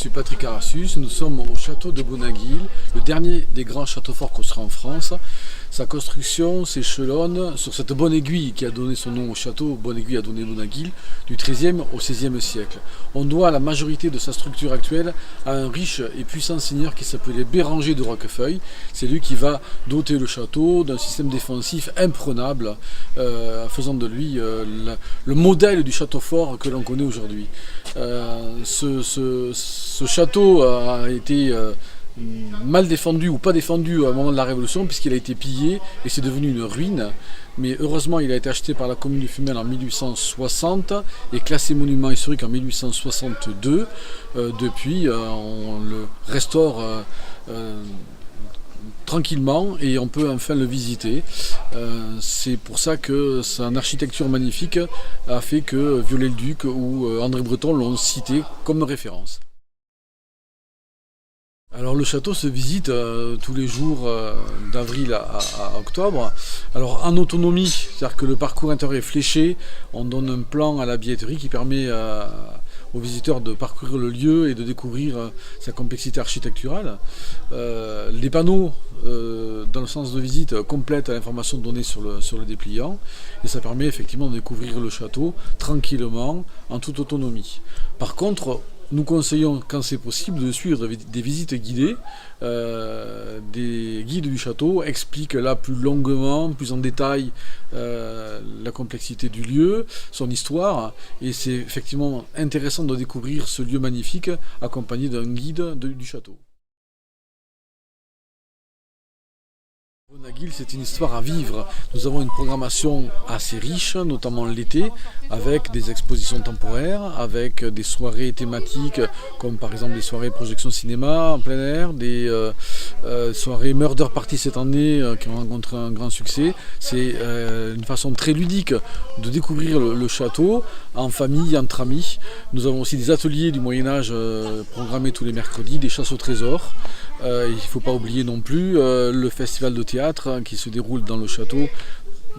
suis Patrick Arassus, nous sommes au château de Bonaguil, le dernier des grands châteaux forts construits en France. Sa construction s'échelonne sur cette bonne aiguille qui a donné son nom au château. Bonne aiguille a donné Bonaguil du XIIIe au XVIe siècle. On doit la majorité de sa structure actuelle à un riche et puissant seigneur qui s'appelait Béranger de Roquefeuille. C'est lui qui va doter le château d'un système défensif imprenable, faisant de lui le modèle du château fort que l'on connaît aujourd'hui. Ce château a été mal défendu ou pas défendu au moment de la Révolution puisqu'il a été pillé et c'est devenu une ruine. Mais heureusement il a été acheté par la commune de Fumel en 1860 et classé monument historique en 1862. Depuis on le restaure tranquillement et on peut enfin le visiter. C'est pour ça que son architecture magnifique a fait que Viollet-le-Duc ou André Breton l'ont cité comme référence. Alors le château se visite tous les jours d'avril à octobre. Alors en autonomie, c'est-à-dire que le parcours intérieur est fléché, on donne un plan à la billetterie qui permet aux visiteurs de parcourir le lieu et de découvrir sa complexité architecturale. Les panneaux dans le sens de visite complètent l'information donnée sur le dépliant et ça permet effectivement de découvrir le château tranquillement, en toute autonomie. Par contre, nous conseillons, quand c'est possible, de suivre des visites guidées. Des guides du château expliquent là plus longuement, plus en détail la complexité du lieu, son histoire. Et c'est effectivement intéressant de découvrir ce lieu magnifique accompagné d'un guide du château. Bonaguil, c'est une histoire à vivre. Nous avons une programmation assez riche, notamment l'été, avec des expositions temporaires, avec des soirées thématiques, comme par exemple des soirées projection cinéma en plein air, des soirées murder party cette année qui ont rencontré un grand succès. C'est une façon très ludique de découvrir le château en famille, entre amis. Nous avons aussi des ateliers du Moyen-Âge programmés tous les mercredis, des chasses au trésor. Il ne faut pas oublier non plus le festival de théâtre qui se déroule dans le château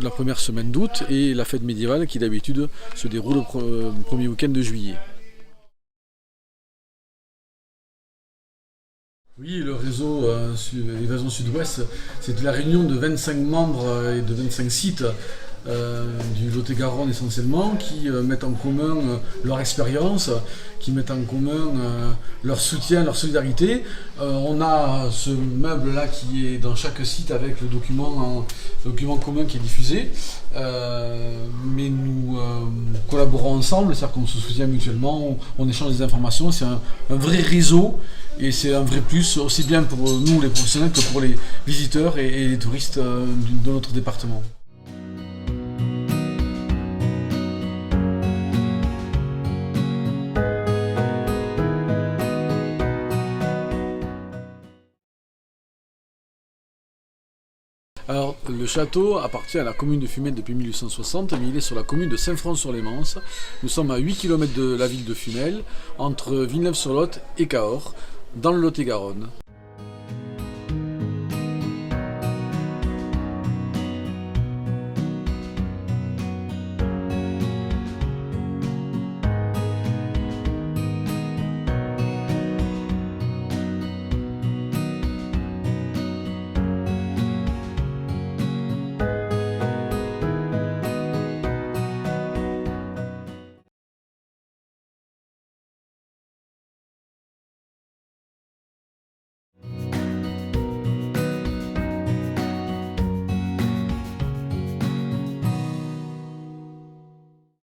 la première semaine d'août et la fête médiévale qui d'habitude se déroule le premier week-end de juillet. Oui, le réseau Évasion Sud-Ouest, c'est la réunion de 25 membres et de 25 sites du Lot-et-Garonne essentiellement, qui mettent en commun leur expérience, qui mettent en commun leur soutien, leur solidarité. On a ce meuble-là qui est dans chaque site avec le document commun qui est diffusé. Mais nous collaborons ensemble, c'est-à-dire qu'on se soutient mutuellement, on échange des informations, c'est un vrai réseau et c'est un vrai plus aussi bien pour nous les professionnels que pour les visiteurs et les touristes de notre département. Alors, le château appartient à la commune de Fumel depuis 1860, mais il est sur la commune de Saint-Front-sur-les-Manses. Nous sommes à 8 km de la ville de Fumel, entre Villeneuve-sur-Lot et Cahors, dans le Lot-et-Garonne.